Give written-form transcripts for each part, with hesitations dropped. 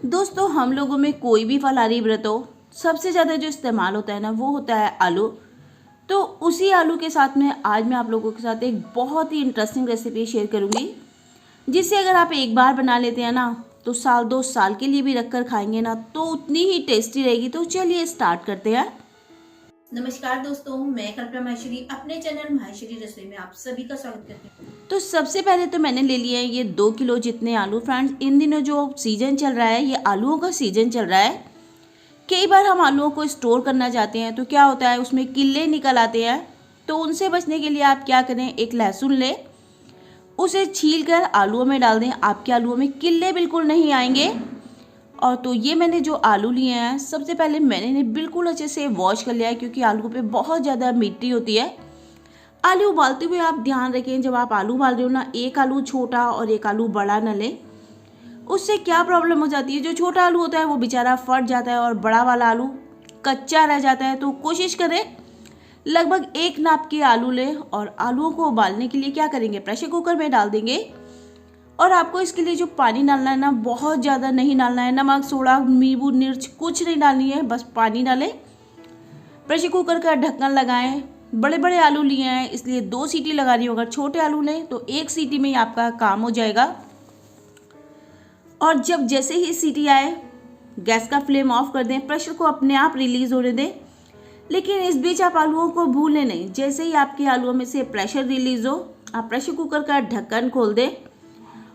दोस्तों हम लोगों में कोई भी फलाहारी व्रत हो, सबसे ज़्यादा जो इस्तेमाल होता है ना वो होता है आलू। तो उसी आलू के साथ में आज मैं आप लोगों के साथ एक बहुत ही इंटरेस्टिंग रेसिपी शेयर करूंगी, जिससे अगर आप एक बार बना लेते हैं ना तो साल 2 साल के लिए भी रख कर खाएंगे ना तो उतनी ही टेस्टी रहेगी। तो चलिए स्टार्ट करते हैं। नमस्कार दोस्तों, मैं कल्पना माहेश्वरी अपने चैनल माहेश्वरी रसोई में आप सभी का स्वागत करती हूँ। तो सबसे पहले तो मैंने ले लिया है ये 2 किलो जितने आलू। फ्रेंड्स, इन दिनों जो सीजन चल रहा है, ये आलूओं का सीजन चल रहा है। कई बार हम आलूओं को स्टोर करना चाहते हैं तो क्या होता है, उसमें किल्ले निकल आते हैं। तो उनसे बचने के लिए आप क्या करें, एक लहसुन लें, उसे छील कर आलूओं में डाल दें। आपके आलूओं में किल्ले बिल्कुल नहीं आएंगे। और तो ये मैंने जो आलू लिए हैं, सबसे पहले मैंने इन्हें बिल्कुल अच्छे से वॉश कर लिया है, क्योंकि आलू पे बहुत ज़्यादा मिट्टी होती है। आलू उबालते हुए आप ध्यान रखें, जब आप आलू उबाल रहे हो ना, एक आलू छोटा और एक आलू बड़ा न लें। उससे क्या प्रॉब्लम हो जाती है, जो छोटा आलू होता है वो बेचारा फट जाता है और बड़ा वाला आलू कच्चा रह जाता है। तो कोशिश करें लगभग एक नाप के आलू लें। और आलूओं को उबालने के लिए क्या करेंगे, प्रेशर कुकर में डाल देंगे। और आपको इसके लिए जो पानी डालना है ना, बहुत ज़्यादा नहीं डालना है। नमक, सोडा, नींबू, मिर्च कुछ नहीं डालनी है, बस पानी डालें। प्रेशर कुकर का ढक्कन लगाएं। बड़े बड़े आलू लिए हैं इसलिए 2 सीटी लगानी होगा। छोटे आलू लें तो 1 सीटी में ही आपका काम हो जाएगा। और जब जैसे ही सीटी आए, गैस का फ्लेम ऑफ कर दें, प्रेशर को अपने आप रिलीज होने दें। लेकिन इस बीच आप आलूओं को भूलें नहीं। जैसे ही आपके आलूओं में से प्रेशर रिलीज हो, आप प्रेशर कुकर का ढक्कन खोल दें।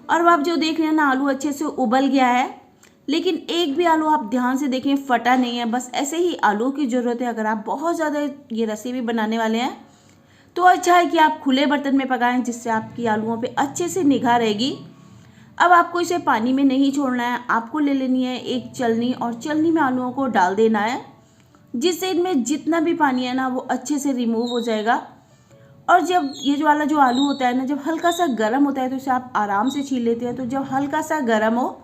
और आप जो देख रहे हैं ना, आलू अच्छे से उबल गया है। लेकिन एक भी आलू आप ध्यान से देखें फटा नहीं है। बस ऐसे ही आलू की ज़रूरत है। अगर आप बहुत ज़्यादा ये रेसिपी बनाने वाले हैं तो अच्छा है कि आप खुले बर्तन में पकाएं, जिससे आपकी आलूओं पे अच्छे से निगाह रहेगी। अब आपको इसे पानी में नहीं छोड़ना है। आपको ले लेनी है एक चलनी, और चलनी में आलूओं को डाल देना है, जिससे इनमें जितना भी पानी है ना वो अच्छे से रिमूव हो जाएगा। और जब ये जो वाला जो आलू होता है ना, जब हल्का सा गर्म होता है तो इसे आप आराम से छील लेते हैं। तो जब हल्का सा गर्म हो,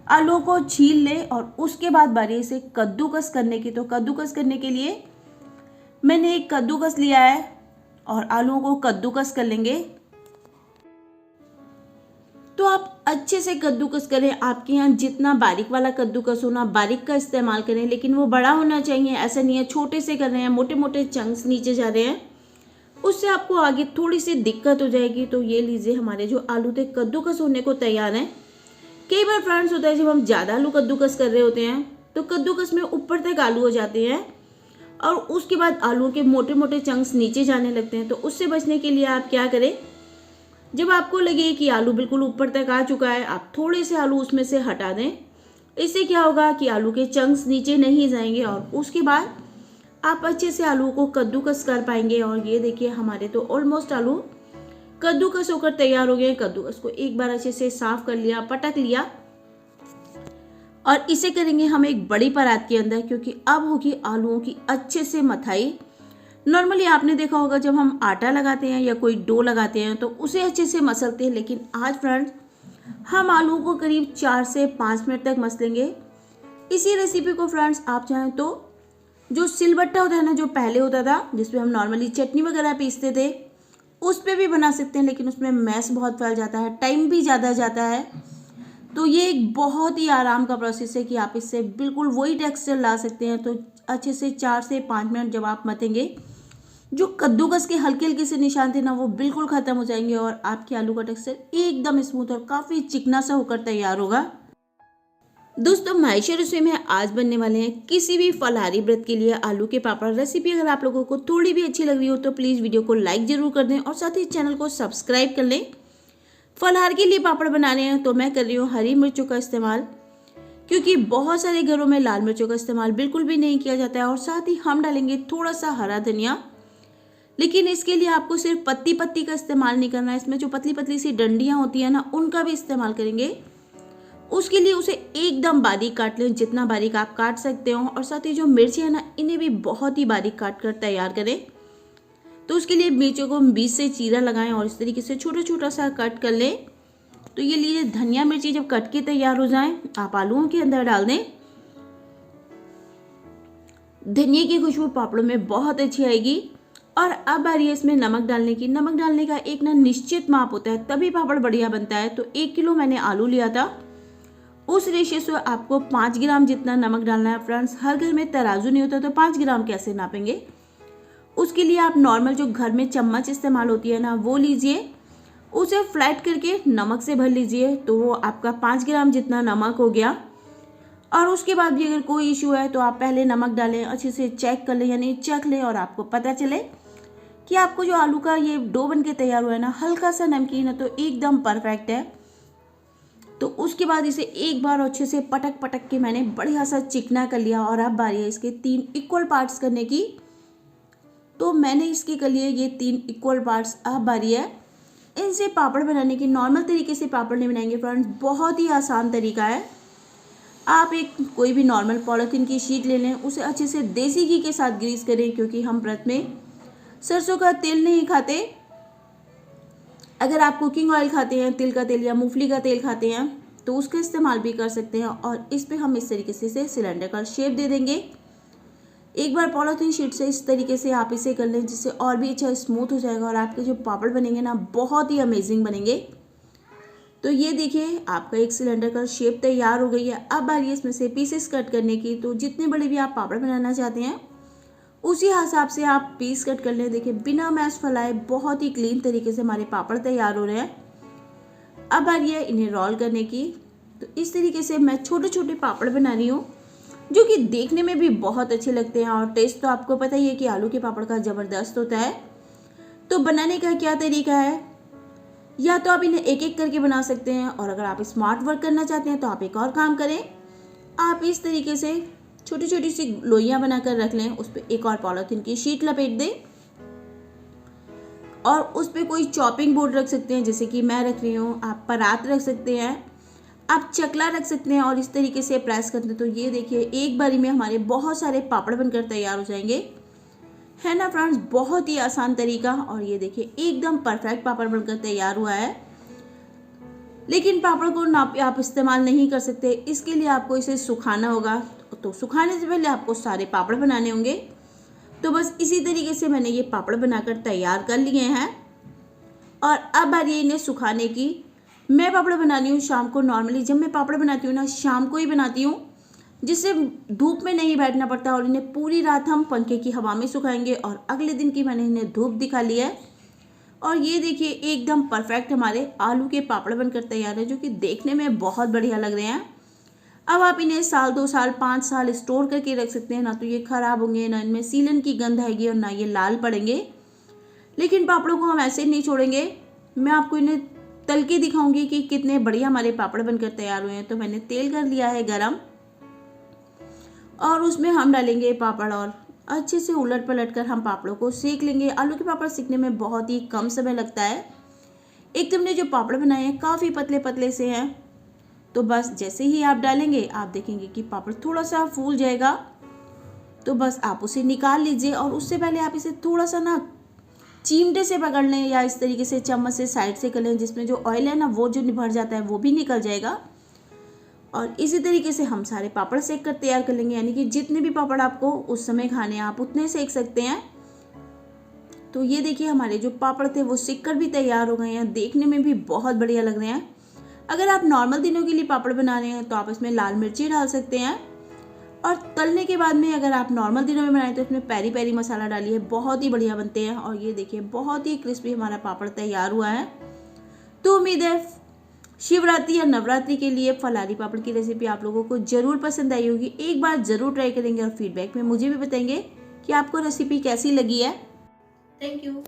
आलू को छील ले। और उसके बाद बारी से कद्दूकस करने की, तो कद्दूकस करने के लिए मैंने एक कद्दूकस लिया है और आलूओं को कद्दूकस कर लेंगे। तो आप अच्छे से कद्दूकस करें। आपके यहाँ जितना बारीक वाला कद्दूकस हो ना, बारीक का इस्तेमाल करें, लेकिन वो बड़ा होना चाहिए। ऐसा नहीं है छोटे से कर रहे हैं, मोटे मोटे चंक्स नीचे जा रहे हैं, उससे आपको आगे थोड़ी सी दिक्कत हो जाएगी। तो ये लीजिए, हमारे जो आलू थे कद्दूकस होने को तैयार हैं। कई बार फ्रेंड्स होता है, जब हम ज़्यादा आलू कद्दूकस कर रहे होते हैं तो कद्दूकस में ऊपर तक आलू हो जाते हैं और उसके बाद आलू के मोटे मोटे चंक्स नीचे जाने लगते हैं। तो उससे बचने के लिए आप क्या करें, जब आपको लगे कि आलू बिल्कुल ऊपर तक आ चुका है, आप थोड़े से आलू उसमें से हटा दें। इससे क्या होगा कि आलू के चंक्स नीचे नहीं जाएंगे और उसके बाद आप अच्छे से आलू को कद्दूकस कर पाएंगे। और ये देखिए, हमारे तो ऑलमोस्ट आलू कद्दूकस होकर तैयार हो गए। कद्दूकस को एक बार अच्छे से साफ कर लिया, पटक लिया। और इसे करेंगे हम एक बड़ी परात के अंदर, क्योंकि अब होगी आलूओं की अच्छे से मथाई। नॉर्मली आपने देखा होगा, जब हम आटा लगाते हैं या कोई डो लगाते हैं तो उसे अच्छे से मसलते हैं, लेकिन आज फ्रेंड्स हम आलूओं को करीब 4 से 5 मिनट तक मसलेंगे। इसी रेसिपी को फ्रेंड्स आप चाहें तो जो सिलबट्टा होता है ना, जो पहले होता था जिसमें हम नॉर्मली चटनी वगैरह पीसते थे, उस पे भी बना सकते हैं। लेकिन उसमें मैस बहुत फैल जाता है, टाइम भी ज़्यादा जाता है। तो ये एक बहुत ही आराम का प्रोसेस है कि आप इससे बिल्कुल वही टेक्सचर ला सकते हैं। तो अच्छे से 4 से 5 मिनट जब आप मथेंगे, जो कद्दूकस के हल्के हल्के से निशान थे ना, वो बिल्कुल ख़त्म हो जाएंगे और आपके आलू का टेक्सचर एकदम स्मूथ और काफ़ी चिकना सा होकर तैयार होगा। दोस्तों, माहेश्वरी रसोई में आज बनने वाले हैं किसी भी फलाहारी व्रत के लिए आलू के पापड़। रेसिपी अगर आप लोगों को थोड़ी भी अच्छी लग रही हो तो प्लीज़ वीडियो को लाइक ज़रूर कर दें और साथ ही चैनल को सब्सक्राइब कर लें। फलाहार के लिए पापड़ बना रहे हैं तो मैं कर रही हूँ हरी मिर्चों का इस्तेमाल, क्योंकि बहुत सारे घरों में लाल मिर्चों का इस्तेमाल बिल्कुल भी नहीं किया जाता है। और साथ ही हम डालेंगे थोड़ा सा हरा धनिया, लेकिन इसके लिए आपको सिर्फ पत्ती पत्ती का इस्तेमाल नहीं करना है। इसमें जो पतली पतली सी डंडियाँ होती हैं ना, उनका भी इस्तेमाल करेंगे। उसके लिए उसे एकदम बारीक काट लें, जितना बारीक आप काट सकते हो। और साथ ही जो मिर्ची है ना, इन्हें भी बहुत ही बारीक काट कर तैयार करें। तो उसके लिए मिर्चों को बीच से चीरा लगाएं और इस तरीके से छोटा छोटा सा कट कर लें। तो ये लीजिए, धनिया मिर्ची जब कट के तैयार हो जाएं, आप आलूओं के अंदर डाल दें। धनिया की खुशबू पापड़ों में बहुत अच्छी आएगी। और अब आ रही है इसमें नमक डालने की। नमक डालने का एक ना निश्चित माप होता है, तभी पापड़ बढ़िया बनता है। तो 1 किलो मैंने आलू लिया था, उस रेशियो से आपको 5 ग्राम जितना नमक डालना है फ्रेंड्स। हर घर में तराजू नहीं होता तो 5 ग्राम कैसे नापेंगे। उसके लिए आप नॉर्मल जो घर में चम्मच इस्तेमाल होती है ना वो लीजिए, उसे फ्लैट करके नमक से भर लीजिए, तो वो आपका 5 ग्राम जितना नमक हो गया। और उसके बाद भी अगर कोई इशू है तो आप पहले नमक डालें, अच्छे से चेक कर लें, यानी चख लें और आपको पता चले कि आपको जो आलू का ये डो बन के तैयार हुआ है ना हल्का सा नमकीन है तो एकदम परफेक्ट है। तो उसके बाद इसे एक बार अच्छे से पटक पटक के मैंने बढ़िया सा चिकना कर लिया। और अब बारी है इसके 3 इक्वल पार्ट्स करने की। तो मैंने इसके कर लिए ये 3 इक्वल पार्ट्स। अब बारी है इनसे पापड़ बनाने की। नॉर्मल तरीके से पापड़ नहीं बनाएंगे फ्रेंड्स, बहुत ही आसान तरीका है। आप एक कोई भी नॉर्मल पॉलीथीन की शीट ले लें, उसे अच्छे से देसी घी के साथ ग्रीस करें, क्योंकि हम व्रत में सरसों का तेल नहीं खाते। अगर आप कुकिंग ऑयल खाते हैं, तिल का तेल या मूंगफली का तेल खाते हैं तो उसका इस्तेमाल भी कर सकते हैं। और इस पे हम इस तरीके से सिलेंडर का शेप दे देंगे। एक बार पॉलीथीन शीट से इस तरीके से आप इसे कर लें, जिससे और भी अच्छा स्मूथ हो जाएगा और आपके जो पापड़ बनेंगे ना बहुत ही अमेजिंग बनेंगे। तो ये देखिए आपका एक सिलेंडर का शेप तैयार हो गई है। अब बारी है इसमें से पीसेस कट करने की। तो जितने बड़े भी आप पापड़ बनाना चाहते हैं उसी हिसाब से आप पीस कट कर लें। देखिए बिना मैश फैलाए बहुत ही क्लीन तरीके से हमारे पापड़ तैयार हो रहे हैं। अब बारी है इन्हें रोल करने की। तो इस तरीके से मैं छोटे छोटे पापड़ बना रही हूँ, जो कि देखने में भी बहुत अच्छे लगते हैं और टेस्ट तो आपको पता ही है कि आलू के पापड़ का ज़बरदस्त होता है। तो बनाने का क्या तरीका है, या तो आप इन्हें एक एक करके बना सकते हैं, और अगर आप स्मार्ट वर्क करना चाहते हैं तो आप एक और काम करें, आप इस तरीके से छोटी छोटी सी लोइयाँ बनाकर रख लें, उस पर एक और पॉलीथीन की शीट लपेट दें और उस पर कोई चॉपिंग बोर्ड रख सकते हैं, जैसे कि मैं रख रही हूँ। आप परात रख सकते हैं, आप चकला रख सकते हैं और इस तरीके से प्रेस करते हैं तो ये देखिए एक बारी में हमारे बहुत सारे पापड़ बनकर तैयार हो जाएंगे, है ना फ्रेंड्स। बहुत ही आसान तरीका। और ये देखिए एकदम परफेक्ट पापड़ बनकर तैयार हुआ है। लेकिन पापड़ को आप इस्तेमाल नहीं कर सकते, इसके लिए आपको इसे सुखाना होगा। तो सुखाने से पहले आपको सारे पापड़ बनाने होंगे। तो बस इसी तरीके से मैंने ये पापड़ बनाकर तैयार कर लिए हैं। और अब बारी है इन्हें सुखाने की। मैं पापड़ बनानी हूँ शाम को। नॉर्मली जब मैं पापड़ बनाती हूँ ना शाम को ही बनाती हूँ, जिससे धूप में नहीं बैठना पड़ता। और इन्हें पूरी रात हम पंखे की हवा में सुखाएंगे और अगले दिन की मैंने इन्हें धूप दिखा ली है। और ये देखिए एकदम परफेक्ट हमारे आलू के पापड़ बनकर तैयार है, जो कि देखने में बहुत बढ़िया लग रहे हैं। अब आप इन्हें 1 साल 2 साल 5 साल स्टोर करके रख सकते हैं। ना तो ये खराब होंगे, ना इनमें सीलन की गंध आएगी और ना ये लाल पड़ेंगे। लेकिन पापड़ों को हम ऐसे नहीं छोड़ेंगे। मैं आपको इन्हें तल के दिखाऊंगी कि कितने बढ़िया हमारे पापड़ बनकर तैयार हुए हैं। तो मैंने तेल कर लिया है गरम और उसमें हम डालेंगे पापड़ और अच्छे से उलट पलट कर हम पापड़ों को सेक लेंगे। आलू के पापड़ सीखने में बहुत ही कम समय लगता है। एक तो हमने जो पापड़ बनाए हैं काफ़ी पतले पतले से हैं। तो बस जैसे ही आप डालेंगे आप देखेंगे कि पापड़ थोड़ा सा फूल जाएगा। तो बस आप उसे निकाल लीजिए और उससे पहले आप इसे थोड़ा सा ना चिमटे से पकड़ लें या इस तरीके से चम्मच से साइड से कर लें, जिसमें जो ऑयल है ना वो जो भर जाता है वो भी निकल जाएगा। और इसी तरीके से हम सारे पापड़ सेक कर तैयार कर लेंगे, यानी कि जितने भी पापड़ आपको उस समय खाने हैं आप उतने सेक सकते हैं। तो ये देखिए हमारे जो पापड़ थे वो सिक कर भी तैयार हो गए हैं, देखने में भी बहुत बढ़िया लग रहे हैं। अगर आप नॉर्मल दिनों के लिए पापड़ बना रहे हैं तो आप इसमें लाल मिर्ची डाल सकते हैं। और तलने के बाद में अगर आप नॉर्मल दिनों में बनाएं तो इसमें पेरी पेरी मसाला डालिए, बहुत ही बढ़िया बनते हैं। और ये देखिए बहुत ही क्रिस्पी हमारा पापड़ तैयार हुआ है। तो उम्मीद है शिवरात्रि या नवरात्रि के लिए फलारी पापड़ की रेसिपी आप लोगों को ज़रूर पसंद आई होगी। एक बार ज़रूर ट्राई करेंगे और फीडबैक में मुझे भी बताएंगे कि आपको रेसिपी कैसी लगी है। Thank you.